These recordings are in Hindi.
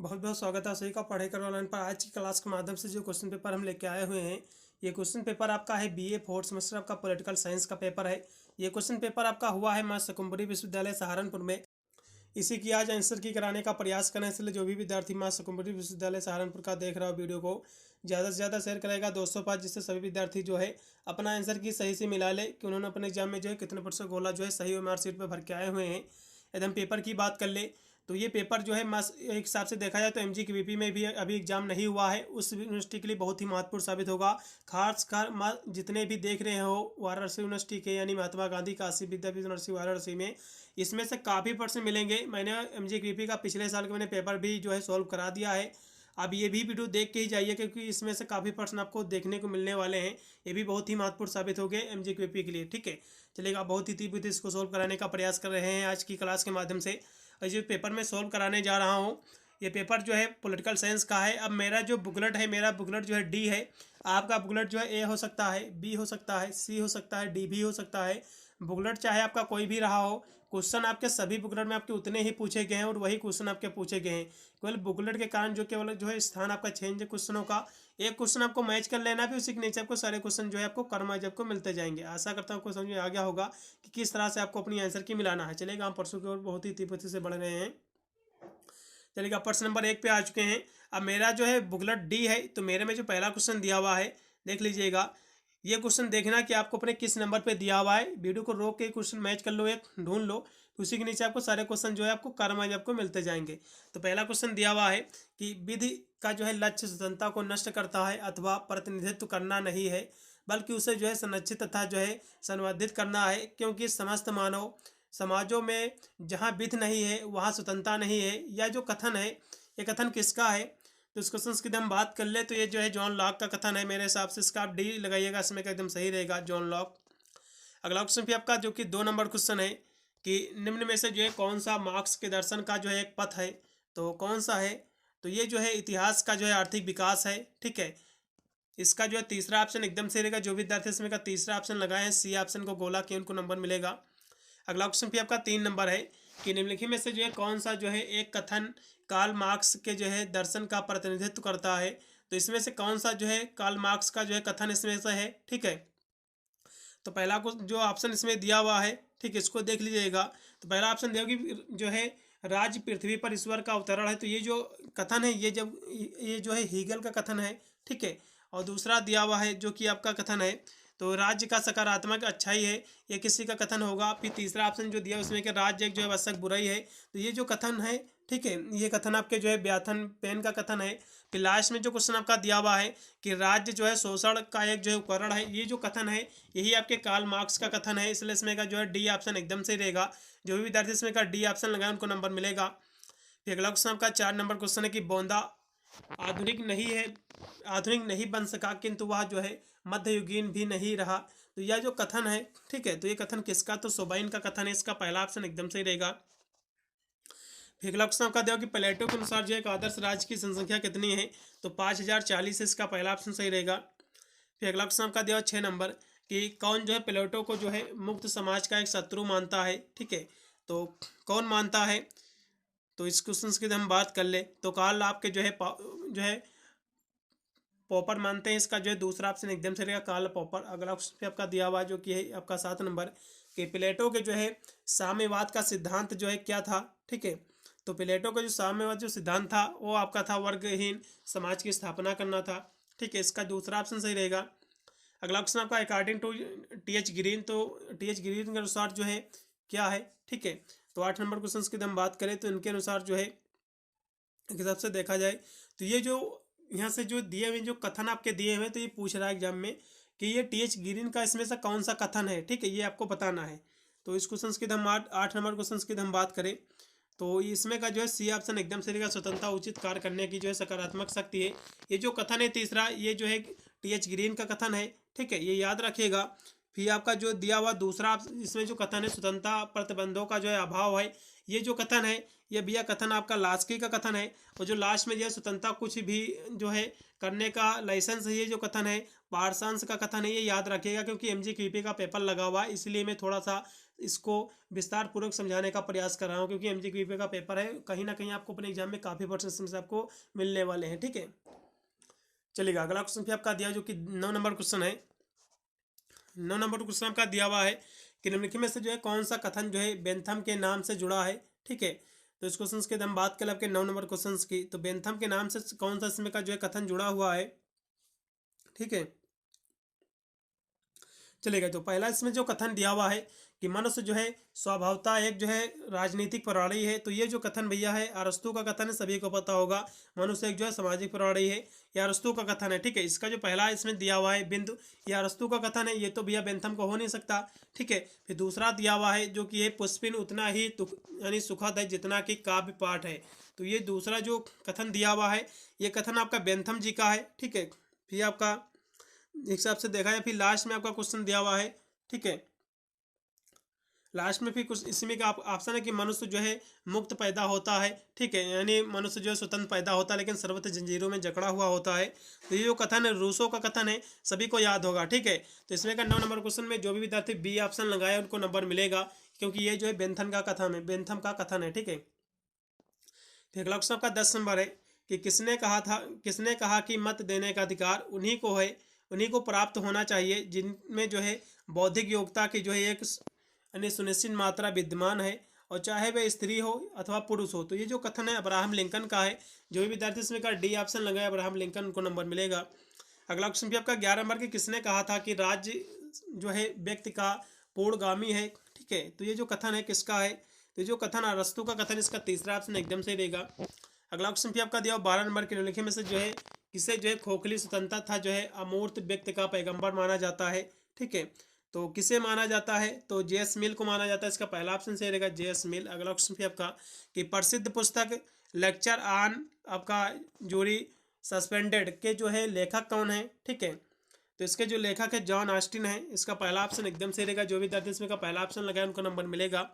बहुत बहुत स्वागत है सभी का पढ़ाई करो ऑनलाइन पर। आज की क्लास के माध्यम से जो क्वेश्चन पेपर हम लेके आए हुए हैं, ये क्वेश्चन पेपर आपका है बीए फोर्थ सेमेस्टर आपका पॉलिटिकल साइंस का पेपर है। ये क्वेश्चन पेपर आपका हुआ है मां शाकुंभरी विश्वविद्यालय सहारनपुर में। इसी की आज आंसर की कराने का प्रयास करें, इसलिए जो भी विद्यार्थी मां शाकुंभरी विश्वविद्यालय सहारनपुर का देख रहा हो वीडियो को ज़्यादा से ज़्यादा शेयर करेगा 205, जिससे सभी विद्यार्थी जो है अपना आंसर की सही से मिला ले कि उन्होंने अपने एग्जाम में जो है कितने % गोला जो है सही मार्कशीट पर भर के आए हुए हैं। यदि हम पेपर की बात कर ले तो ये पेपर जो है मास एक हिसाब से देखा जाए तो एमजीक्यूवीपी में भी अभी एग्जाम नहीं हुआ है, उस यूनिवर्सिटी के लिए बहुत ही महत्वपूर्ण साबित होगा। खासकर जितने भी देख रहे हो वाराणसी यूनिवर्सिटी के यानी महात्मा गांधी काशी विद्यापीठ यूनिवर्सिटी वाराणसी में, इसमें से काफ़ी % मिलेंगे। मैंने एमजीक्यूवीपी का पिछले साल का मैंने पेपर भी जो है सॉल्व करा दिया है। अब ये भी वीडियो देख के ही जाइए क्योंकि इसमें से काफ़ी % आपको देखने को मिलने वाले हैं। ये भी बहुत ही महत्वपूर्ण साबित हो गए एमजीक्यूवीपी के लिए। ठीक है, चलिएगा, बहुत ही तीव्र इसको सॉल्व कराने का प्रयास कर रहे हैं आज की क्लास के माध्यम से। और जो पेपर में सॉल्व कराने जा रहा हूँ, ये पेपर जो है पॉलिटिकल साइंस का है। अब मेरा जो बुकलेट है, मेरा बुकलेट जो है डी है। आपका बुकलेट जो है ए हो सकता है, बी हो सकता है, सी हो सकता है, डी भी हो सकता है। बुकलेट चाहे आपका कोई भी रहा हो, क्वेश्चन आपके सभी बुकलेट में आपके उतने ही पूछे गए हैं और वही क्वेश्चन आपके पूछे गए हैं। केवल बुकलेट के कारण जो केवल जो है स्थान आपका चेंज है क्वेश्चनों का। एक क्वेश्चन आपको मैच कर लेना भी, उसी के नीचे आपको सारे क्वेश्चन जो है आपको कर्मा जब को मिलते जाएंगे। आशा करता हूँ आपको समझ में आ गया होगा कि किस तरह से आपको अपनी आंसर की मिलाना है। चलेगा, हम परसों की ओर बहुत ही तीव्रता से बढ़ रहे हैं। चलिएगा, प्रश्न नंबर 1 पे आ चुके हैं। अब मेरा जो है बुकलेट डी है, तो मेरे में जो पहला क्वेश्चन दिया हुआ है देख लीजिएगा। ये क्वेश्चन देखना कि आपको अपने किस नंबर पे दिया हुआ है। वीडियो को रोक के क्वेश्चन मैच कर लो, एक ढूंढ लो, तो उसी के नीचे आपको सारे क्वेश्चन जो है आपको क्रमवाइज आपको मिलते जाएंगे। तो पहला क्वेश्चन दिया हुआ है कि विधि का जो है लक्ष्य स्वतंत्रता को नष्ट करता है अथवा प्रतिनिधित्व करना नहीं है, बल्कि उसे जो है संरक्षित तथा जो है संवर्धित करना है, क्योंकि समस्त मानव समाजों में जहाँ विधि नहीं है वहाँ स्वतंत्रता नहीं है। यह जो कथन है, ये कथन किसका है? तो इस क्वेश्चन की हम बात कर ले तो ये जो है जॉन लॉक का कथन है। मेरे हिसाब से इसका आप डी लगाइएगा, इसमें का एकदम सही रहेगा, जॉन लॉक। अगला क्वेश्चन भी आपका जो कि 2 नंबर क्वेश्चन है कि निम्न में से जो है कौन सा मार्क्स के दर्शन का जो है एक पथ है, तो कौन सा है? तो ये जो है इतिहास का जो है आर्थिक विकास है। ठीक है, इसका जो है तीसरा ऑप्शन एकदम सही रहेगा। जो विद्यार्थी इसमें का तीसरा ऑप्शन लगाए हैं सी ऑप्शन को गोला कि उनको नंबर मिलेगा। अगला क्वेश्चन भी आपका 3 नंबर है कि निम्नलिखित में से जो है कौन सा जो है एक कथन कार्ल मार्क्स के जो है दर्शन का प्रतिनिधित्व करता है। तो इसमें से कौन सा जो है कार्ल मार्क्स का जो है कथन इसमें से है। ठीक है, तो पहला को जो ऑप्शन इसमें दिया हुआ है, ठीक है, इसको देख लीजिएगा। तो पहला ऑप्शन दिया कि जो है राज्य पृथ्वी पर ईश्वर का अवतरण है। तो ये जो कथन है ये जो है हीगल का कथन है। ठीक है, और दूसरा दिया हुआ है जो कि आपका कथन है तो राज्य का सकारात्मक अच्छाई है, ये किसी का कथन होगा। फिर तीसरा ऑप्शन जो दिया उसमें कि राज्य एक जो है आवश्यक बुराई है। तो ये जो कथन है, ठीक है, ये कथन आपके जो है ब्याथन पेन का कथन है। फिर लास्ट में जो क्वेश्चन आपका दिया हुआ है कि राज्य जो है शोषण का एक जो है उपकरण है, ये जो कथन है यही आपके कार्ल मार्क्स का कथन है। इसलिए इसमें का जो है डी ऑप्शन एकदम से रहेगा। जो भी विद्यार्थी इसमें का डी ऑप्शन लगाए उनको नंबर मिलेगा। फिर अगला क्वेश्चन आपका 4 नंबर क्वेश्चन है कि बोंदा आधुनिक नहीं है, आधुनिक नहीं बन सका किंतु वह जो है मध्ययुगीन भी नहीं रहा। तो यह जो कथन है, ठीक है, तो ये कथन किसका? तो सोबाइन का कथन है। इसका पहला ऑप्शन एकदम सही रहेगा। फिर अगला क्वेश्चन आपका दिया कि प्लेटो के अनुसार जो एक आदर्श राज्य की जनसंख्या कितनी है? तो 5040 है, इसका पहला ऑप्शन सही रहेगा। फिर अगला क्वेश्चन आपका दिया 6 नंबर कि कौन जो है प्लेटो को जो है मुक्त समाज का एक शत्रु मानता है। ठीक है, तो कौन मानता है? तो इस क्वेश्चन की हम बात कर ले तो कार्ल आपके जो है पॉपर मानते हैं। इसका जो है दूसरा ऑप्शन एकदम से रहेगा, कार्ल पॉपर। अगला क्वेश्चन पे आपका दिया हुआ जो कि है आपका 7 नंबर कि प्लेटो के जो है साम्यवाद का सिद्धांत जो है क्या था। ठीक है, तो प्लेटो का जो साम्यवाद जो सिद्धांत था वो आपका था वर्गहीन समाज की स्थापना करना था। ठीक है, इसका दूसरा ऑप्शन सही रहेगा। अगला क्वेश्चन आपका अकॉर्डिंग टू टी.एच. ग्रीन, तो टी.एच. ग्रीन के अनुसार जो है क्या है। ठीक है, तो 8 नंबर क्वेश्चन की हम बात करें तो इनके अनुसार जो है एक हिसाब से देखा जाए तो ये जो यहाँ से जो दिए हुए जो कथन आपके दिए हुए तो ये पूछ रहा है एग्जाम में कि ये टी.एच. ग्रीन का इसमें से कौन सा कथन है। ठीक है, ये आपको बताना है। तो इस क्वेश्चन की हम 8 नंबर क्वेश्चन की हम बात करें तो इसमें का जो है सी ऑप्शन एकदम से रहेगा, स्वतंत्रता उचित कार्य करने की जो है सकारात्मक शक्ति है। ये जो कथन है तीसरा, ये जो है टी.एच. ग्रीन का कथन है। ठीक है, ये याद रखिएगा। फिर आपका जो दिया हुआ दूसरा इसमें जो कथन है स्वतंत्रता प्रतिबंधों का जो है अभाव है, ये जो कथन है ये भैया कथन आपका लास्की का कथन है। और जो लास्ट में जो है स्वतंत्रता कुछ भी जो है करने का लाइसेंस है, ये जो कथन है पार्सांस का कथन है। ये याद रखिएगा क्योंकि एमजीक्यूपी का पेपर लगा हुआ है, इसलिए मैं थोड़ा सा इसको विस्तार पूर्वक समझाने का प्रयास कर रहा हूँ, क्योंकि एमसीक्यू का पेपर है, कहीं ना कहीं आपको अपने एग्जाम में काफ़ी परसेंट से आपको मिलने वाले हैं। ठीक है, चलिएगा अगला क्वेश्चन फिर आपका दिया जो कि 9 नंबर क्वेश्चन है। 9 नंबर क्वेश्चन आपका दिया हुआ है कि निम्नलिखित में से जो है कौन सा कथन जो है बेंथम के नाम से जुड़ा है। ठीक है, तो इस क्वेश्चन की हम बात करें आपके 9 नंबर क्वेश्चन की, तो बेंथम के नाम से कौन सा इसमें का जो है कथन जुड़ा हुआ है। ठीक है, चलेगा। तो पहला इसमें जो कथन दिया हुआ है कि मनुष्य जो है स्वभावतः एक जो है राजनीतिक प्राणी है, तो ये जो कथन भैया है अरस्तु का कथन है, सभी को पता होगा। मनुष्य एक जो है सामाजिक प्राणी है, ये अरस्तु का कथन है। ठीक है, इसका जो पहला इसमें दिया हुआ है बिंदु, ये अरस्तु का कथन है, ये तो भैया बेंथम को हो नहीं सकता। ठीक है, फिर दूसरा दिया हुआ है जो कि ये पुष्पिन उतना ही यानी सुखद है जितना कि काव्य पाठ है, तो ये दूसरा जो कथन दिया हुआ है ये कथन आपका बेंथम जी का है। ठीक है, फिर आपका हिसाब से देखा है, फिर लास्ट में आपका क्वेश्चन दिया हुआ है। ठीक है, लास्ट में फिर कुछ इसमें का ऑप्शन है कि मनुष्य जो है मुक्त पैदा होता है। ठीक है, यानी मनुष्य जो है स्वतंत्र पैदा होता है लेकिन सर्वत्र जंजीरों में जकड़ा हुआ होता है। तो ये जो कथन है रूसो का कथन है, सभी को याद होगा। ठीक है, तो इसमें का 9 नंबर क्वेश्चन में जो भी विद्यार्थी बी ऑप्शन लगाए उनको नंबर मिलेगा, क्योंकि ये जो है बेंथम का कथन है, बेंथम का कथन है। ठीक है, फिर अगला क्वेश्चन आपका 10 नंबर है कि किसने कहा कि मत देने का अधिकार उन्हीं को है, उन्हीं को प्राप्त होना चाहिए जिनमें जो है बौद्धिक योग्यता की जो है एक सुनिश्चित मात्रा विद्यमान है, और चाहे वह स्त्री हो अथवा पुरुष हो। तो ये जो कथन है अब्राहम लिंकन का है, जो भी विद्यार्थी इसमें का डी ऑप्शन लगाए अब्राहम लिंकन, उनको नंबर मिलेगा। अगला क्वेश्चन भी आपका 11 नंबर की किसने कहा था कि राज्य जो है व्यक्ति का पूर्णगामी है। ठीक है, तो ये जो कथन है किसका है, तो ये जो कथन अरस्तु का कथन, इसका तीसरा ऑप्शन एकदम से रहेगा। अगला क्वेश्चन भी आपका दिया 12 नंबर के निम्नलिखित में से जो है किसे जो है खोखली स्वतंत्रता था जो है अमूर्त व्यक्ति का पैगंबर माना जाता है। ठीक है, तो किसे माना जाता है, तो जेएस मिल को माना जाता है, इसका पहला ऑप्शन सही रहेगा जेएस मिल। अगला क्वेश्चन भी आपका कि प्रसिद्ध पुस्तक लेक्चर ऑन आपका जूरी सस्पेंडेड के जो है लेखक कौन है। ठीक है, तो इसके जो लेखक है जॉन ऑस्टिन है, इसका पहला ऑप्शन एकदम सही रहेगा। जो भी विद्यार्थी इसमें का पहला ऑप्शन लगाए उनको नंबर मिलेगा।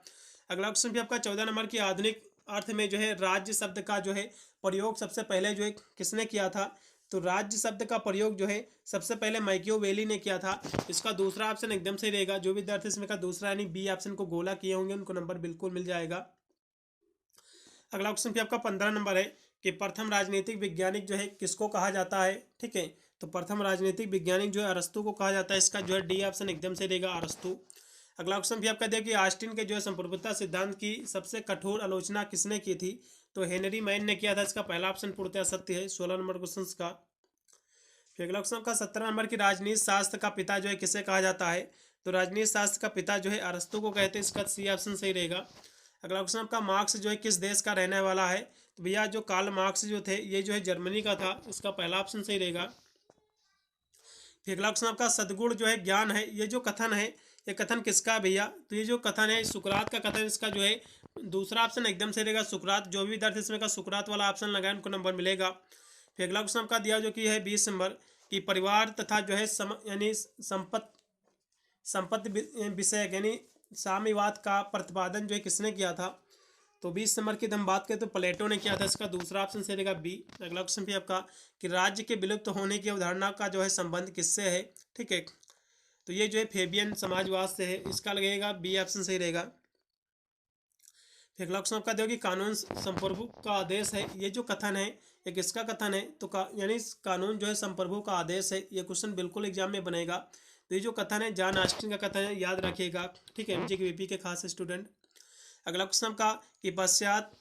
अगला क्वेश्चन भी आपका 14 नंबर की आधुनिक अर्थ में जो है राज्य शब्द का जो है प्रयोग सबसे पहले जो है किसने किया था, तो राज्य शब्द का प्रयोग जो है सबसे पहले मैकियावेली ने किया था, इसका दूसरा ऑप्शन एकदम सही रहेगा। जो विद्यार्थी इसमें का दूसरा यानी बी ऑप्शन को गोला किए होंगे उनको नंबर बिल्कुल मिल जाएगा। अगला क्वेश्चन भी आपका 15 नंबर है कि प्रथम राजनीतिक वैज्ञानिक जो है किसको कहा जाता है। ठीक है, तो प्रथम राजनीतिक वैज्ञानिक जो है अरस्तु को कहा जाता है, इसका जो है डी ऑप्शन एकदम से रहेगा अरस्तु। अगला क्वेश्चन भी आपका देखिए ऑस्टिन के जो है संप्रभुता सिद्धांत की सबसे कठोर आलोचना किसने की थी, तो हेनरी मैन ने किया था, इसका पहला ऑप्शन पूर्णतः सत्य है 16 नंबर क्वेश्चन का। फिर अगला क्वेश्चन का 17 नंबर की राजनीति शास्त्र का पिता जो है किसे कहा जाता है, तो राजनीति शास्त्र का पिता जो है अरस्तु को कहते हैं, इसका सी ऑप्शन सही रहेगा। अगला क्वेश्चन आपका मार्क्स जो है किस देश का रहने वाला है, तो भैया जो कार्ल मार्क्स जो थे ये जो है जर्मनी का था, इसका पहला ऑप्शन सही रहेगा। फिर अगला क्वेश्चन आपका सद्गुण जो है ज्ञान है, ये जो कथन है ये कथन किसका है भैया, तो ये जो कथन है सुकरात का कथन, इसका जो है दूसरा ऑप्शन एकदम से रहेगा सुकरात। जो भी विद्यार्थी इसमें का सुकरात वाला ऑप्शन लगाए उनको नंबर मिलेगा। फिर अगला क्वेश्चन आपका दिया जो कि है 20 नंबर कि परिवार तथा जो है यानी संपत्ति विषय यानी साम्यवाद का प्रतिपादन जो है किसने किया था, तो 20 नंबर की हम बात करें तो प्लेटो ने किया था, इसका दूसरा ऑप्शन से रहेगा बी। अगला क्वेश्चन भी आपका कि राज्य के विलुप्त होने की अवधारणा का जो है संबंध किससे है। ठीक है, तो ये जो है फेबियन समाजवाद से है, इसका लगेगा बी ऑप्शन सही रहेगा। फिर अगला क्वेश्चन आपका देखो कि कानून संप्रभु का आदेश है, ये जो कथन है ये किसका कथन है, तो यानी कानून जो है संप्रभु का आदेश है, ये क्वेश्चन बिल्कुल एग्जाम में बनेगा। तो ये जो कथन है जॉन ऑस्टिन का कथन है, याद रखिएगा। ठीक है, एमजीक्यूवीपी के खास स्टूडेंट। अगला क्वेश्चन का कि पश्चात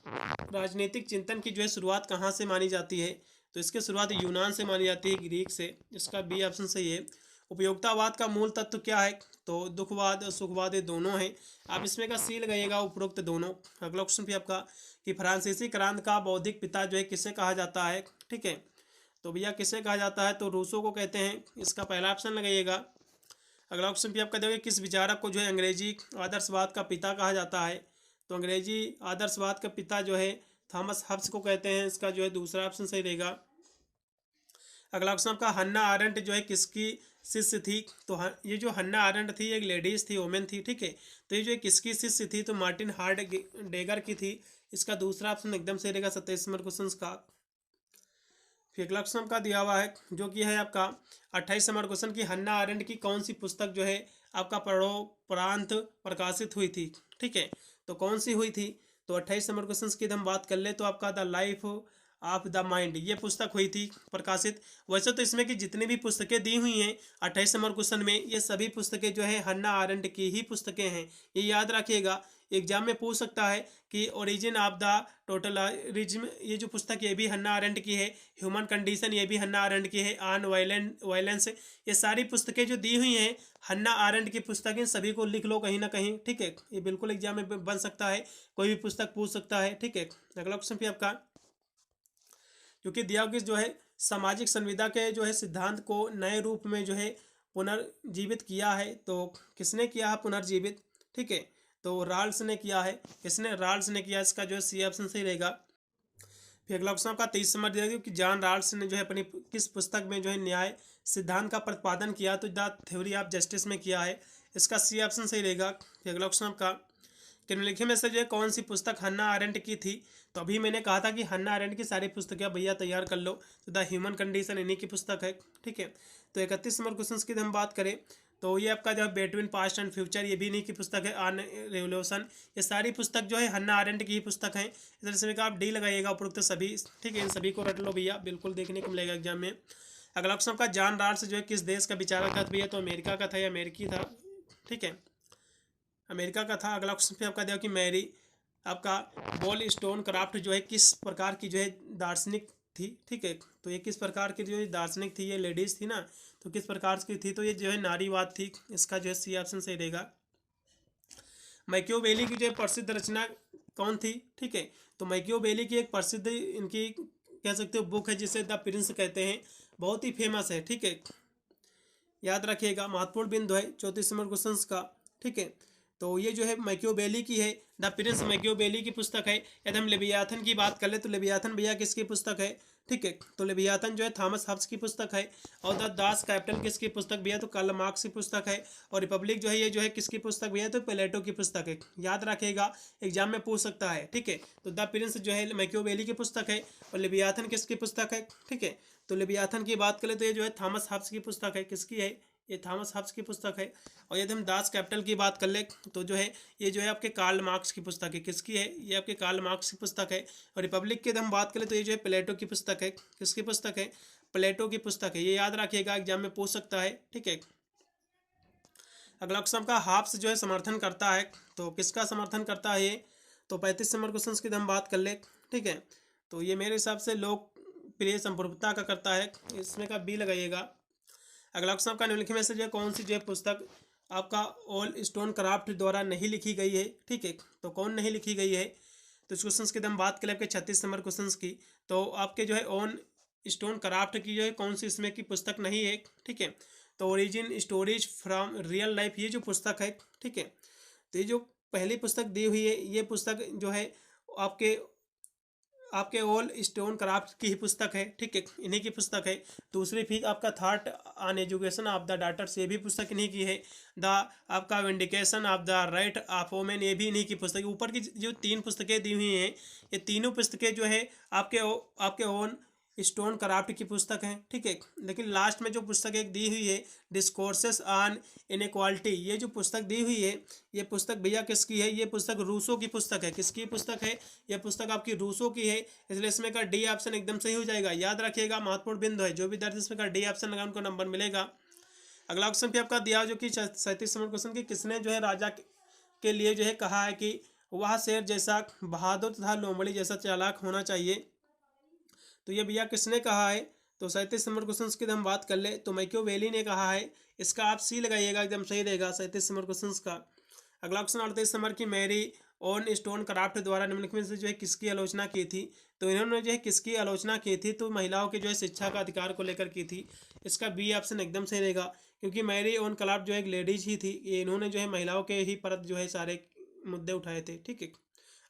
राजनीतिक चिंतन की जो है शुरुआत कहाँ से मानी जाती है, तो इसकी शुरुआत यूनान से मानी जाती है, ग्रीक से, इसका बी ऑप्शन सही है। उपयोगितावाद का मूल तत्व क्या है, तो दुखवाद और सुखवाद ये दोनों हैं, आप इसमें का सी लगाइएगा उपरोक्त दोनों। अगला क्वेश्चन भी आपका कि फ्रांसीसी क्रांति का बौद्धिक पिता जो है किसे कहा जाता है। ठीक है, तो भैया किसे कहा जाता है, तो रूसो को कहते हैं, इसका पहला ऑप्शन लगाइएगा। अगला क्वेश्चन भी आपका देखिए किस विचारक को जो है अंग्रेजी आदर्शवाद का पिता कहा जाता है, तो अंग्रेजी आदर्शवाद का पिता जो है थॉमस हब्स को कहते हैं, इसका जो है दूसरा ऑप्शन सही रहेगा। अगला क्वेश्चन आपका हन्ना आरेंट जो है किसकी शिष्य थी, तो ये जो हन्ना आरेंट थी एक लेडीज थी, वोमेन थी। ठीक है, तो ये जो किसकी शिष्य थी, तो मार्टिन हाइडेगर की थी, इसका दूसरा ऑप्शन एकदम सही रहेगा 27 नंबर क्वेश्चन का। फिर अगला क्वेश्चन का दिया हुआ है जो कि है आपका 28 नंबर क्वेश्चन की हन्ना आरेंट की कौन सी पुस्तक जो है आपका परोपरांत प्रकाशित हुई थी। ठीक है, तो कौन सी हुई थी? तो 28 नंबर क्वेश्चन की हम बात कर ले तो आपका the life of the mind ये पुस्तक हुई थी प्रकाशित। वैसे तो इसमें की जितनी भी पुस्तकें दी हुई हैं 28 नंबर क्वेश्चन में, ये सभी पुस्तकें जो है हन्ना आरेंट की ही पुस्तकें हैं। ये याद रखिएगा, एग्जाम में पूछ सकता है कि ओरिजिन ऑफ द टोटलिज्म ये जो पुस्तक ये भी हन्ना आरेंट की है, ह्यूमन कंडीशन ये भी हन्ना आरेंट की है, ऑन वायलेंस ये सारी पुस्तकें जो दी हुई हैं हन्ना आरेंट की पुस्तकें, सभी को लिख लो कहीं ना कहीं। ठीक है, ये बिल्कुल एग्जाम में बन सकता है, कोई भी पुस्तक पूछ सकता है। ठीक है, अगला क्वेश्चन भी आपका क्योंकि दिया कि जो है सामाजिक संविदा के जो है सिद्धांत को नए रूप में जो है पुनर्जीवित किया है, तो किसने किया है पुनर्जीवित? ठीक है, तो राल्स ने किया है। किसने? राल्स ने किया। इसका जो है सी ऑप्शन सही रहेगा। फिर अगला क्वेश्चन का 23 नंबर दिया कि जॉन राल्स ने जो है अपनी किस पुस्तक में जो है न्याय सिद्धांत का प्रतिपादन किया? तो द थ्योरी ऑफ जस्टिस में किया है। इसका सी ऑप्शन सही रहेगा। फिर अगला क्वेश्चन का निम्नलिखित में से जो है कौन सी पुस्तक हन्ना आरेंट की थी? तो अभी मैंने कहा था कि हन्ना आरेंट की सारी पुस्तकें भैया तैयार कर लो, तो द ह्यूमन कंडीशन इन्हीं की पुस्तक है। ठीक है, तो 31 नंबर क्वेश्चन की हम बात करें तो ये आपका जो है बिटवीन पास्ट एंड फ्यूचर ये भी इन्हीं की पुस्तक है। ऑन रेवोल्यूशन ये सारी पुस्तक जो है हन्ना आरेंट की ही पुस्तक है। इस तरह से आप डी लगाइएगा उपरोक्त सभी। ठीक है, इन सभी को रट लो भैया, बिल्कुल देखने को मिलेगा एग्जाम में। अगला क्वेश्चन का जॉन राल्स जो है किस देश का विचारक था? भैया तो अमेरिका का था या अमेरिकी था। ठीक है, अमेरिका का था। अगला क्वेश्चन पे आपका दिया कि मैरी आपका बॉल स्टोन क्राफ्ट जो है किस प्रकार की जो है दार्शनिक थी? ठीक है, तो ये किस प्रकार की जो है दार्शनिक थी? ये लेडीज थी ना, तो किस प्रकार की थी? तो ये जो है नारीवाद थी। इसका जो है सी ऑप्शन सही रहेगा। मैकियावेली की जो है प्रसिद्ध रचना कौन थी? ठीक है, तो मैकियावेली की एक प्रसिद्ध इनकी कह सकते हो बुक है जिसे द प्रिंस कहते हैं, बहुत ही फेमस है। ठीक है, याद रखिएगा, महत्वपूर्ण बिंदु है 34 नंबर क्वेश्चन का। ठीक है, तो ये जो है मैकियावेली की है, द प्रिंस मैकियावेली की पुस्तक है। यदि हम लेवियाथन की बात कर ले तो लेवियाथन भैया किसकी पुस्तक है? ठीक है, तो लेवियाथन जो है थॉमस हब्स की पुस्तक है। और द दास कैपिटल किसकी पुस्तक भैया? तो कार्ल मार्क्स की पुस्तक है। और रिपब्लिक जो है ये जो है किसकी पुस्तक भैया? तो प्लेटो की पुस्तक है। याद रखेगा, एग्जाम में पूछ सकता है। ठीक है, तो द प्रिंस जो है मैकियावेली की पुस्तक है और लेवियाथन किसकी पुस्तक है? ठीक है, तो लेवियाथन की बात करें तो ये जो है थॉमस हब्स की पुस्तक है। किसकी है? ये थॉमस हब्स की पुस्तक है। और यदि हम दास कैपिटल की बात कर ले तो जो है ये जो है आपके कार्ल मार्क्स की पुस्तक है। किसकी है? ये आपके कार्ल मार्क्स की पुस्तक है। और रिपब्लिक की यदि हम बात करें तो ये जो है प्लेटो की पुस्तक है। किसकी पुस्तक है? प्लेटो की पुस्तक है। ये याद रखिएगा, एग्जाम में पूछ सकता है। ठीक है, अगला क्वेश्चन का हाब्स जो है समर्थन करता है, तो किसका समर्थन करता है ये? तो 35 नंबर क्वेश्चन की हम बात कर ले। ठीक है, तो ये मेरे हिसाब से लोकप्रिय संप्रभुता का करता है। इसमें का बी लगाइएगा। अगला क्वेश्चन आपका निम्नलिखित में से जो है कौन सी जो है पुस्तक आपका ऑल स्टोन क्राफ्ट द्वारा नहीं लिखी गई है? ठीक है, तो कौन नहीं लिखी गई है? तो इस क्वेश्चन की हम बात करें आपके 36 नंबर क्वेश्चन की, तो आपके जो है ऑन स्टोन क्राफ्ट की जो है कौन सी इसमें की पुस्तक नहीं है? ठीक है, तो origin stories from real life ये जो पुस्तक है। ठीक है, तो ये जो पहली पुस्तक दी हुई है ये पुस्तक जो है आपके ऑल स्टोन क्राफ्ट की ही पुस्तक है। ठीक है, इन्हीं की पुस्तक है। दूसरी फिर आपका thought on education of the daughters ये भी पुस्तक इन्हीं की है। द आपका vindication of the right of women ये भी इन्हीं की पुस्तक। ऊपर की जो 3 पुस्तकें दी हुई हैं ये तीनों पुस्तकें जो है आपके ओन स्टोन क्राफ्ट की पुस्तक है। ठीक है, लेकिन लास्ट में जो पुस्तक एक दी हुई है डिस्कोर्सेस ऑन इनइक्वालिटी ये जो पुस्तक दी हुई है ये पुस्तक भैया किसकी है? ये पुस्तक रूसो की पुस्तक है। किसकी पुस्तक है? ये पुस्तक आपकी रूसो की है। इसलिए इसमें का डी ऑप्शन एकदम सही हो जाएगा। याद रखिएगा, महत्वपूर्ण बिंदु है, जो भी दर्ज इसमें का डी ऑप्शन लगा उनको नंबर मिलेगा। अगला क्वेश्चन भी आपका दिया जो कि 37 नंबर क्वेश्चन की किसने जो है राजा के लिए जो है कहा है कि वह शेर जैसा बहादुर तथा लोमड़ी जैसा चालाक होना चाहिए? तो ये भैया किसने कहा है? तो 37 नंबर क्वेश्चन की हम बात कर ले तो मैकियावेली ने कहा है। इसका आप सी लगाइएगा, एकदम सही रहेगा 37 नंबर क्वेश्चन का। अगला क्वेश्चन 38 नंबर की मैरी ऑन स्टोन क्राफ्ट द्वारा निम्नलिखित में से जो है किसकी आलोचना की थी? तो इन्होंने जो है किसकी आलोचना की थी? तो महिलाओं के जो है शिक्षा का अधिकार को लेकर की थी। इसका बी ऑप्शन एकदम सही रहेगा, क्योंकि मैरी ऑन क्राफ्ट जो है एक लेडीज ही थी। ये इन्होंने जो है महिलाओं के ही परत जो है सारे मुद्दे उठाए थे। ठीक है,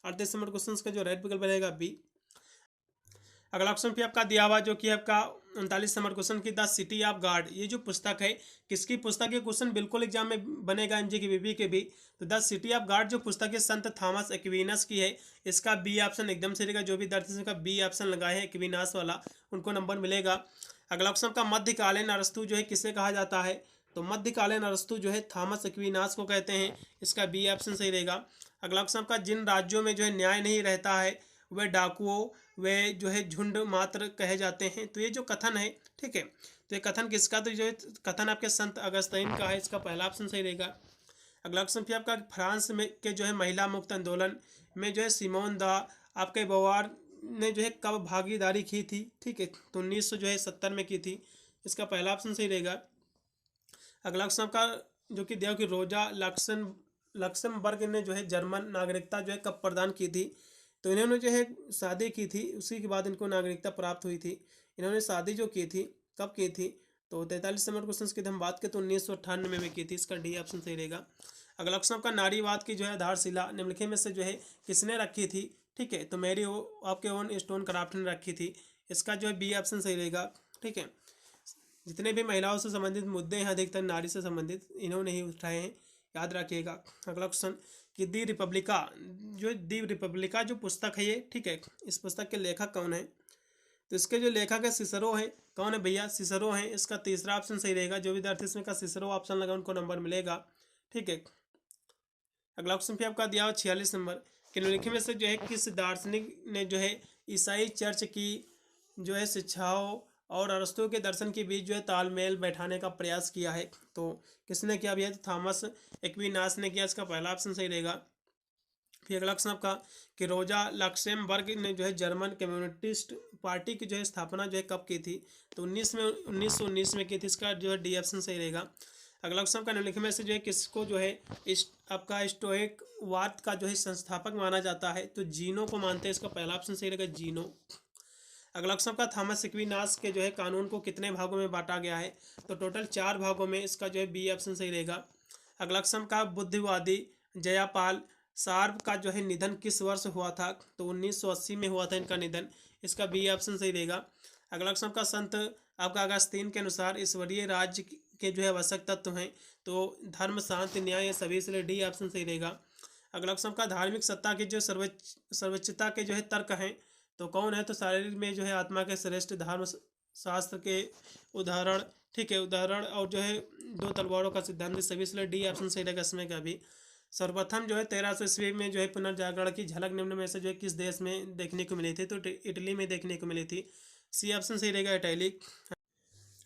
38 नंबर क्वेश्चन का जो राइट विकल्प रहेगा बी। अगला क्वेश्चन भी आपका दिया हुआ जो कि आपका 39 नंबर क्वेश्चन की द सिटी ऑफ गॉड ये जो पुस्तक है किसकी पुस्तक? ये क्वेश्चन बिल्कुल एग्जाम में बनेगा एमजी की बीबी के भी। तो द सिटी ऑफ गॉड जो पुस्तक है संत थॉमस एक्विनास की है। इसका बी ऑप्शन एकदम से रहेगा। जो भी दर्शक का बी ऑप्शन लगाए हैं एक्विनास वाला उनको नंबर मिलेगा। अगला क्वेश्चन का मध्यकालीन अरस्तु जो है किसे कहा जाता है? तो मध्यकालीन अरस्तु जो है थॉमस एक्विनास को कहते हैं, इसका बी ऑप्शन सही रहेगा। अगला क्वेश्चन आपका, जिन राज्यों में जो है न्याय नहीं रहता है वे डाकुओं वे जो है झुंड मात्र कहे जाते हैं। तो ये जो कथन है, ठीक है, तो ये कथन किसका, तो जो है कथन आपके संत अगस्तीन का है, इसका पहला ऑप्शन सही रहेगा। अगला क्वेश्चन फिर आपका, फ्रांस में के जो है महिला मुक्त आंदोलन में जो है सिमोन दा आपके बोवार ने जो है कब भागीदारी की थी, ठीक है, तो 1970 में की थी, इसका पहला ऑप्शन सही रहेगा। अगला क्वेश्चन आपका जो कि दिया कि रोजा लक्समबर्ग ने जो है जर्मन नागरिकता जो है कब प्रदान की थी, तो इन्होंने जो है शादी की थी, उसी के बाद इनको नागरिकता प्राप्त हुई थी। इन्होंने शादी जो की थी कब की थी, तो 43 नंबर क्वेश्चन की हम बात करें तो 1998 में की थी, इसका डी ऑप्शन सही रहेगा। अगला क्वेश्चन आपका, नारीवाद की जो है आधारशिला निम्नलिखित में से जो है किसने रखी थी, ठीक है, तो मेरी आपके ओन स्टोन क्राफ्ट ने रखी थी, इसका जो है बी ऑप्शन सही रहेगा। ठीक है, जितने भी महिलाओं से संबंधित मुद्दे हैं अधिकतर नारी से संबंधित इन्होंने ही उठाए हैं, याद रखिएगा। अगला क्वेश्चन कि दी रिपब्लिका जो पुस्तक है ये, ठीक है, इस पुस्तक के लेखक कौन है, तो इसके जो लेखक है सिसरो है। कौन है भैया, सिसरो है, इसका तीसरा ऑप्शन सही रहेगा। जो विद्यार्थी इसमें का सिसरो ऑप्शन लगा उनको नंबर मिलेगा। ठीक है, अगला क्वेश्चन फिर आपका दिया 46 नंबर कि निम्नलिखित में से जो है किस दार्शनिक ने जो है ईसाई चर्च की जो है शिक्षाओं और अरस्तु के दर्शन के बीच जो है तालमेल बैठाने का प्रयास किया है, तो किसने किया भैया, तो थॉमस एक्विनास ने किया, इसका पहला ऑप्शन सही रहेगा। फिर अगला क्वेश्चन आपका कि रोजा लक्सेमबर्ग ने जो है जर्मन कम्युनिस्ट पार्टी की जो है स्थापना जो है कब की थी, तो 1919 में की थी, इसका जो है डी ऑप्शन सही रहेगा। अगला क्वेश्चन का निम्नलिखित में से जो है किसको जो है आपका स्टोइक वाद का जो है संस्थापक माना जाता है, तो जीनो को मानते हैं, इसका पहला ऑप्शन सही रहेगा, जीनो। अगला क्वेश्चन का थॉमस एक्विनास के जो है कानून को कितने भागों में बांटा गया है, तो टोटल 4 भागों में, इसका जो है बी ऑप्शन सही रहेगा। अगला क्वेश्चन का बुद्धिवादी जयापाल सार्व का जो है निधन किस वर्ष हुआ था, तो 1980 में हुआ था इनका निधन, इसका बी ऑप्शन सही रहेगा। अगला क्वेश्चन का संत आपका अगस्तीन के अनुसार ईश्वरीय राज्य के जो है आवश्यक तत्व हैं, तो धर्म शांति न्याय ये सभी, इसलिए डी ऑप्शन सही रहेगा। अगला क्वेश्चन का धार्मिक सत्ता के जो सर्वोच्चता के जो है तर्क हैं, तो कौन है, तो शारीरिक में जो है आत्मा के श्रेष्ठ धर्म शास्त्र के उदाहरण, ठीक है, उदाहरण और जो है 2 तलवारों का सिद्धांत, सभी, इसलिए डी ऑप्शन सही रहेगा इसमें का भी। सर्वप्रथम जो है 1300 ईस्वी में जो है पुनर्जागरण की झलक निम्न में से जो है किस देश में देखने को मिली थी, तो इटली में देखने को मिली थी, सी ऑप्शन सही रहेगा, इटली।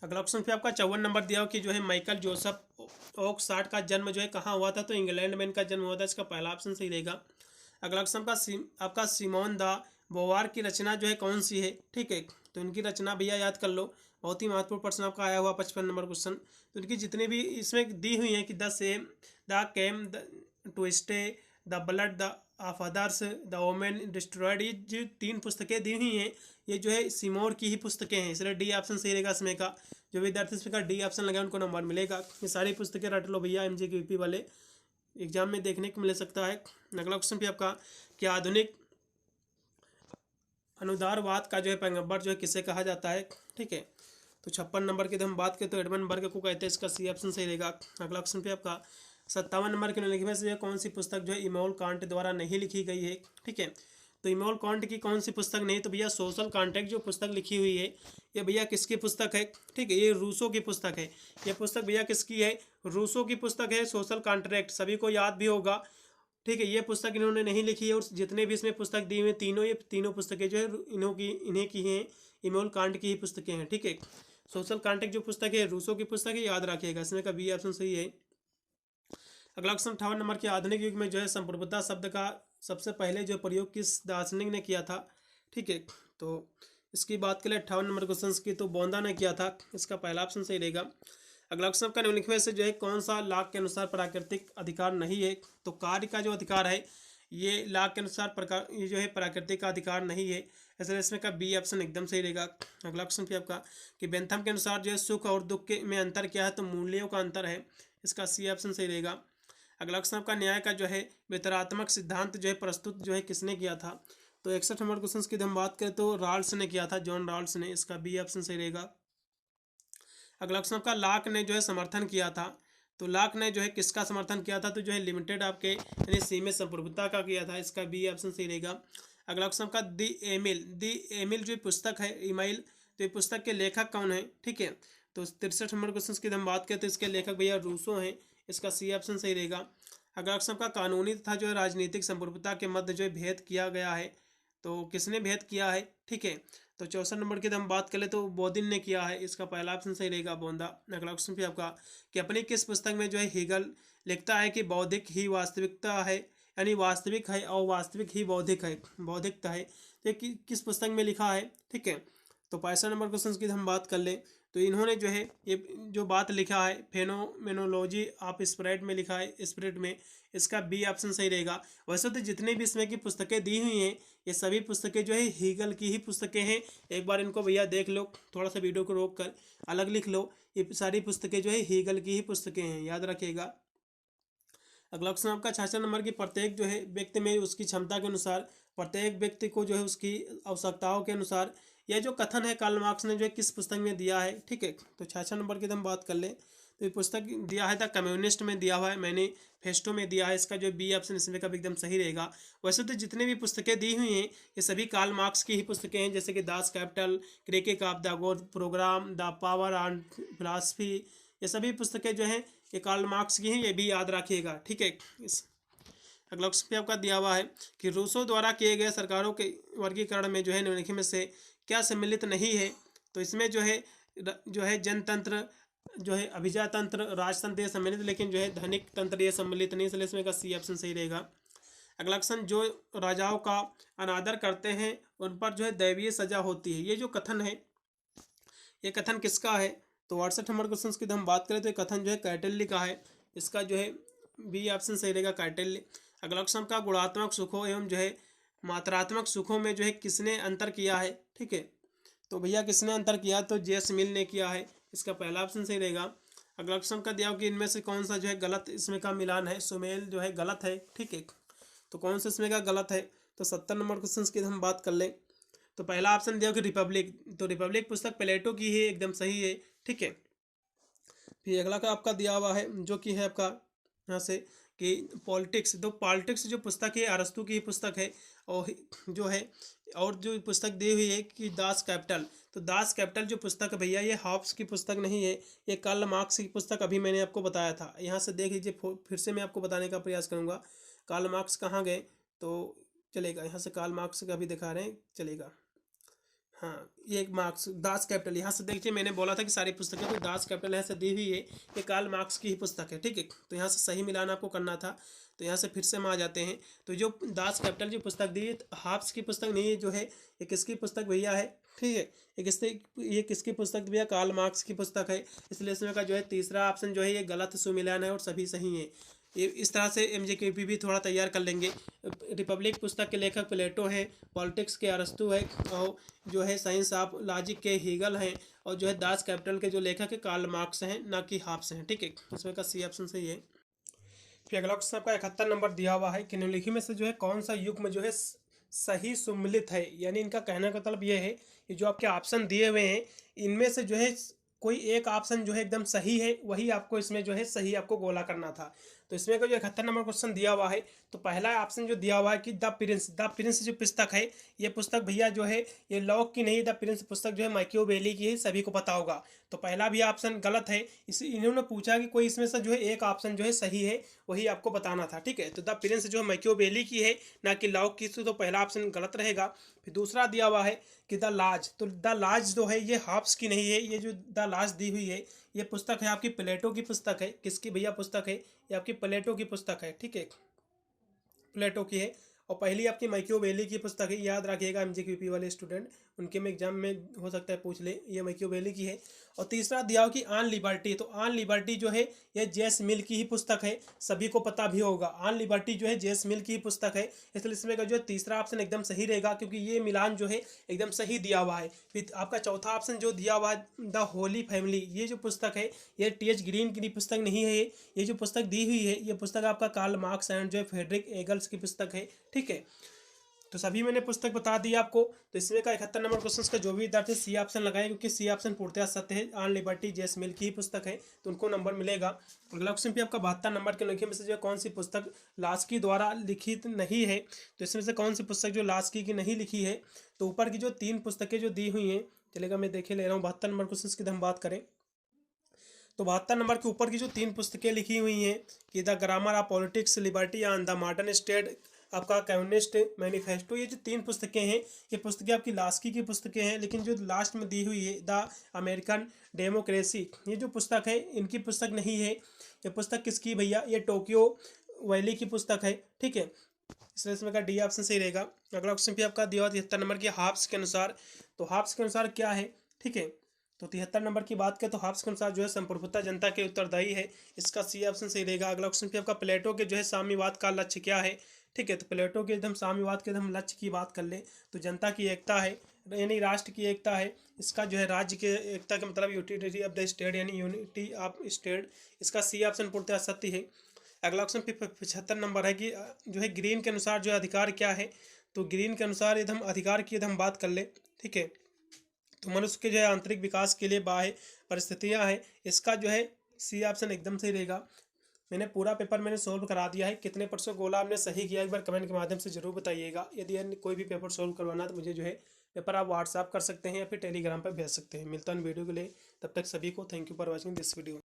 अगला ऑप्शन पे आपका 54 नंबर दिया हो कि जो है माइकल जोसेफ ऑक्सफोर्ड का जन्म जो है कहाँ हुआ था, तो इंग्लैंड में इनका जन्म हुआ था, इसका पहला ऑप्शन सही रहेगा। अगला ऑप्शन का आपका सिमोन दा बोवार की रचना जो है कौन सी है, ठीक है, तो इनकी रचना भैया याद कर लो, बहुत ही महत्वपूर्ण प्रश्न आपका आया हुआ 55 नंबर क्वेश्चन। तो इनकी जितनी भी इसमें दी हुई हैं कि the same, the came, to stay, the blood the of others, the women destroyed, ये जो 3 पुस्तकें दी हुई हैं ये जो है सिमोर की ही पुस्तकें हैं, इसलिए डी ऑप्शन सही रहेगा इसमें का। जो विद्यार्थी इसमें का डी ऑप्शन लगा उनको नंबर मिलेगा। ये सारी पुस्तकें रट लो भैया, MJQP वाले एग्जाम में देखने को मिल सकता है। अगला क्वेश्चन भी आपका कि आधुनिक अनुदारवाद का जो है पैगंबर जो है किसे कहा जाता है, ठीक है, तो 56 नंबर की हम बात करें तो एडमंड बर्ग को कहते हैं, इसका सी ऑप्शन सही रहेगा। अगला क्वेश्चन पे आपका 57 नंबर के निम्नलिखित से कौन सी पुस्तक जो है इमैनुअल कांट द्वारा नहीं लिखी गई है, ठीक है, तो इमैनुअल कांट की कौन सी पुस्तक नहीं, तो भैया सोशल कॉन्ट्रैक्ट जो पुस्तक लिखी हुई है ये भैया किसकी पुस्तक है, ठीक है, ये रूसो की पुस्तक है। ये पुस्तक भैया किसकी है, रूसो की पुस्तक है, सोशल कॉन्ट्रैक्ट, सभी को याद भी होगा, ठीक है। ये पुस्तक इन्होंने नहीं लिखी है और जितने भी इसमें पुस्तक दी हुई ये तीनों पुस्तकें जो है इन्हीं की हैं, इमैनुअल कांट की ही पुस्तकें हैं, ठीक है। सोशल कॉन्ट्रैक्ट जो पुस्तक है रूसो की पुस्तक है, याद रखिएगा, इसमें का बी ऑप्शन सही है। अगला क्वेश्चन 58 नंबर के आधुनिक युग में जो है संप्रभुता शब्द का सबसे पहले जो प्रयोग किस दार्शनिक ने किया था, ठीक है, तो इसकी बात करें 58 नंबर क्वेश्चन की, तो बोंदा ने किया था, इसका पहला ऑप्शन सही रहेगा। अगला क्वेश्चन का निम्नलिखित से जो है कौन सा लाक के अनुसार प्राकृतिक अधिकार नहीं है, तो कार्य का जो अधिकार है ये लाक के अनुसार ये जो है प्राकृतिक का अधिकार नहीं है, ऐसे इसमें का बी ऑप्शन एकदम सही रहेगा। अगला क्वेश्चन फिर आपका कि बेंथम के अनुसार जो है सुख और दुख के में अंतर क्या है, तो मूल्यों का अंतर है, इसका सी ऑप्शन सही रहेगा। अगला क्वेश्चन आपका न्याय का जो है वितरात्मक सिद्धांत जो है प्रस्तुत जो है किसने किया था, तो 61 नंबर क्वेश्चन की हम बात करें तो रॉल्स ने किया था, जॉन रॉल्स ने, इसका बी ऑप्शन सही रहेगा। अगला क्वेश्चन आपका लाक ने जो है समर्थन किया था, तो लाक ने जो है किसका समर्थन किया था, तो जो है लिमिटेड आपके यानी सीमित संप्रभुता का किया था, इसका बी ऑप्शन सही रहेगा। अगला क्वेश्चन का दी एमिल जो पुस्तक है ईमाइल, तो ये पुस्तक के लेखक कौन है, ठीक है, तो 63 नंबर क्वेश्चन की हम बात करें तो इसके लेखक भैया रूसो हैं, इसका सी ऑप्शन सही रहेगा। अगला क्वेश्चन का कानूनी तथा जो है राजनीतिक संप्रभुता के मध्य जो है भेद किया गया है, तो किसने भेद किया है, ठीक है। तो 64 नंबर की हम बात करें तो बोदिन ने किया है, इसका पहला ऑप्शन सही रहेगा बोंदा। अगला क्वेश्चन भी आपका कि अपनी किस पुस्तक में जो है हीगल लिखता है कि बौद्धिक ही वास्तविकता है, यानी वास्तविक है और वास्तविक ही बौद्धिक है, बौद्धिकता है, ये किस पुस्तक में लिखा है, ठीक है। तो 65 नंबर क्वेश्चन की हम बात कर लें तो इन्होंने जो है ये जो बात लिखा है फेनोमेनोलॉजी ऑफ स्पिरिट में लिखा है, स्पिरिट में, इसका बी ऑप्शन सही रहेगा। वैसे तो जितने भी इसमें की पुस्तकें दी हुई हैं ये सभी पुस्तकें जो है हीगल की ही पुस्तकें हैं। एक बार इनको भैया देख लो, थोड़ा सा वीडियो को रोक कर अलग लिख लो, ये सारी पुस्तकें जो है हीगल की ही पुस्तकें हैं, याद रखिएगा। अगला क्वेश्चन आपका 66 नंबर की प्रत्येक जो है व्यक्ति में उसकी क्षमता के अनुसार, प्रत्येक व्यक्ति को जो है उसकी आवश्यकताओं के अनुसार, यह जो कथन है कार्ल मार्क्स ने जो है किस पुस्तक में दिया है, ठीक है। तो 66 नंबर की हम बात कर लें तो ये पुस्तक दिया है द कम्युनिस्ट में दिया हुआ है, मैनिफेस्टो में दिया है, इसका जो बी ऑप्शन इसमें का एकदम सही रहेगा। वैसे तो जितने भी पुस्तकें दी हुई हैं ये सभी कार्ल मार्क्स की ही पुस्तकें हैं, जैसे कि Das Kapital, critique of the god program, the power and philosophy, ये सभी पुस्तकें जो हैं ये कार्ल मार्क्स की हैं, ये भी याद रखिएगा, ठीक है। इस अगला क्वेश्चन पे आपका दिया हुआ है कि रूसो द्वारा किए गए सरकारों के वर्गीकरण में जो है निम्नलिखित में से क्या सम्मिलित नहीं है, तो इसमें जो है जनतंत्र, जो है अभिजातंत्र, राजतंत्र ये सम्मिलित, लेकिन जो है धनिक तंत्र ये सम्मिलित नहीं, इसलिए इसमें का सी ऑप्शन सही रहेगा। अगला क्वेश्चन जो राजाओं का अनादर करते हैं उन पर जो है दैवीय सजा होती है, ये जो कथन है ये कथन किसका है, तो 68 नंबर क्वेश्चन की हम बात करें तो ये कथन जो है कैटेल्ली का है, इसका जो है बी ऑप्शन सही रहेगा कैटेल्ली। अगला क्वेश्चन का गुणात्मक सुखों एवं जो है मात्रात्मक सुखों में जो है किसने अंतर किया है, ठीक है। तो भैया किसने अंतर किया, तो जेस मिल ने किया है, इसका पहला ऑप्शन सही रहेगा। अगला क्वेश्चन का दिया कि इनमें से कौन सा जो है गलत इसमें का मिलान है, सुमेल जो है गलत है, ठीक है। तो कौन सा इसमें का गलत है, तो 70 नंबर क्वेश्चन की हम बात कर लें तो पहला ऑप्शन दिया कि रिपब्लिक, तो रिपब्लिक पुस्तक प्लेटो की है, एकदम सही है, ठीक है। फिर अगला का आपका दिया हुआ है जो कि है आपका यहाँ से कि पॉलिटिक्स, तो पॉलिटिक्स जो पुस्तक है अरस्तु की पुस्तक है, और जो है और जो पुस्तक दी हुई है कि दास कैपिटल, तो दास कैपिटल जो पुस्तक है भैया ये हॉब्स की पुस्तक नहीं है, ये कार्ल मार्क्स की पुस्तक अभी मैंने आपको बताया था। यहाँ से देख लीजिए, फिर से मैं आपको बताने का प्रयास करूँगा कार्ल मार्क्स कहाँ गए, तो चलेगा यहाँ से कार्ल मार्क्स का भी दिखा रहे हैं, चलेगा। हाँ, ये एक मार्क्स दास कैपिटल, यहाँ से देखिए मैंने बोला था कि सारी पुस्तकें, तो दास कैपिटल यहाँ से दी हुई है, ये कार्ल मार्क्स की ही पुस्तक है, ठीक है। तो यहाँ से सही मिलान आपको करना था, तो यहाँ से फिर से हम आ जाते हैं। तो जो दास कैपिटल जो पुस्तक दी है हाफ्स की पुस्तक नहीं है, जो है ये किसकी पुस्तक भैया है, ठीक है। ये किसकी पुस्तक भैया, कार्ल मार्क्स की पुस्तक है, इसलिए इसमें का जो है तीसरा ऑप्शन जो है ये गलत सुमिलान है और सभी सही है। ये इस तरह से MJQP भी थोड़ा तैयार कर लेंगे। रिपब्लिक पुस्तक के लेखक प्लेटो हैं, पॉलिटिक्स के अरस्तु है, और जो है साइंस ऑफ लॉजिक के हीगल हैं, और जो है दास कैपिटल के जो लेखक है कार्ल मार्क्स हैं, ना कि हाफ्स हैं, ठीक है। इसमें का सी ऑप्शन सही है। फिर अगला क्वेश्चन आपका 71 नंबर दिया हुआ है कि निम्नलिखित में से जो है कौन सा युग में जो है सही सुमिलित है, यानी इनका कहने का मतलब ये है कि जो आपके ऑप्शन दिए हुए हैं इनमें से जो है कोई एक ऑप्शन जो है एकदम सही है, वही आपको इसमें जो है सही आपको गोला करना था। तो इसमें का जो 71 नंबर क्वेश्चन दिया हुआ है, तो पहला ऑप्शन जो दिया हुआ है कि द प्रिंस जो पुस्तक है, ये पुस्तक भैया जो है ये लॉक की नहीं, द प्रिंस पुस्तक जो है मैकियावेली की है, सभी को पता होगा। तो पहला भी ऑप्शन गलत है, इन्होंने पूछा कि कोई इसमें से जो है एक ऑप्शन जो है सही है, वही आपको बताना था, ठीक है। तो द प्रिंस जो है मैकियावेली की है, ना कि लॉक की, तो पहला ऑप्शन गलत रहेगा। फिर दूसरा दिया हुआ है कि द लाज, तो द लाज जो है ये हॉब्स की नहीं है, ये जो द लाज दी हुई है ये पुस्तक है आपकी प्लेटो की पुस्तक है। किसकी भैया पुस्तक है, ये आपकी प्लेटो की पुस्तक है, ठीक है, प्लेटो की है। और पहली आपकी मैकियावेली की पुस्तक है, याद रखिएगा MJQP वाले स्टूडेंट, उनके में एग्जाम में हो सकता है पूछ ले, ये मैकियावेली की है। और तीसरा दिया हो कि ऑन लिबर्टी, तो ऑन लिबर्टी जो है ये जेस मिल की ही पुस्तक है, सभी को पता भी होगा, ऑन लिबर्टी जो है जेस मिल की ही पुस्तक है, इसलिए इसमें का जो है तीसरा ऑप्शन एकदम सही रहेगा, क्योंकि ये मिलान जो है एकदम सही दिया हुआ है। फिर आपका चौथा ऑप्शन जो दिया हुआ है द होली फैमिली, ये जो पुस्तक है ये TH ग्रीन की पुस्तक नहीं है, ये जो पुस्तक दी हुई है ये पुस्तक आपका कार्ल मार्क्स एंड जो है फ्रेडरिक एंगल्स की पुस्तक है, ठीक है। तो सभी मैंने पुस्तक बता दी आपको। तो इसमें का 71 नंबर क्वेश्चन का जो भी विद्यार्थी सी ऑप्शन लगाए, क्योंकि सी ऑप्शन पूर्णतः सत्य है, ऑन लिबर्टी जेस मिल की ही पुस्तक है, तो उनको नंबर मिलेगा। अगला क्वेश्चन भी आपका 72 नंबर के लिखे में से जो कौन सी पुस्तक लास्की द्वारा लिखित नहीं है, तो इसमें से कौन सी पुस्तक जो लास्की की नहीं लिखी है, तो ऊपर की जो 3 पुस्तकें जो दी हुई हैं, चलेगा मैं देखे ले रहा हूँ। 72 नंबर क्वेश्चन की हम बात करें तो 72 नंबर के ऊपर की जो 3 पुस्तकें लिखी हुई हैं कि the grammar of politics, liberty and the modern state, आपका कम्युनिस्ट मैनिफेस्टो, ये जो 3 पुस्तकें हैं ये पुस्तकें आपकी लास्की की पुस्तकें हैं। लेकिन जो लास्ट में दी हुई है द अमेरिकन डेमोक्रेसी, ये जो पुस्तक है इनकी पुस्तक नहीं है। ये पुस्तक किसकी भैया, ये टोक्यो वैली की पुस्तक है। ठीक है, इसलिए इसमें का डी ऑप्शन सही रहेगा। अगला क्वेश्चन पे आपका दिया हुआ 73 नंबर की हाफ्स के अनुसार, तो हाफ्स के अनुसार क्या है। ठीक है, तो 73 नंबर की बात करें तो हाफ्स के अनुसार जो है संप्रभुता जनता के उत्तरदायी है, इसका सी ऑप्शन सही रहेगा। अगला क्वेश्चन पे आपका प्लेटो के जो है साम्यवाद का लक्ष्य क्या है। ठीक है, तो प्लेटो के एकदम साम्यवाद के एकदम लक्ष्य की बात कर ले तो जनता की एकता है, यानी राष्ट्र की एकता है। इसका जो है राज्य के एकता का मतलब यूनिटी ऑफ द स्टेट, यानी यूनिटी ऑफ स्टेट, इसका सी ऑप्शन पूर्णतः सत्य है। अगला क्वेश्चन 75 नंबर है कि जो है ग्रीन के अनुसार जो है अधिकार क्या है। तो ग्रीन के अनुसार यदि हम अधिकार की यदि हम बात कर ले, ठीक है, तो मनुष्य के जो है आंतरिक विकास के लिए बाह्य परिस्थितियां हैं, इसका जो है सी ऑप्शन एकदम सही रहेगा। मैंने पूरा पेपर मैंने सोल्व करा दिया है, कितने % गोला आपने सही किया एक बार कमेंट के माध्यम से जरूर बताइएगा। यदि अन्य कोई भी पेपर सोल्व करवाना तो मुझे जो है पेपर आप व्हाट्सएप कर सकते हैं या फिर टेलीग्राम पर भेज सकते हैं। मिलता हूं वीडियो के लिए, तब तक सभी को thank you for watching this video.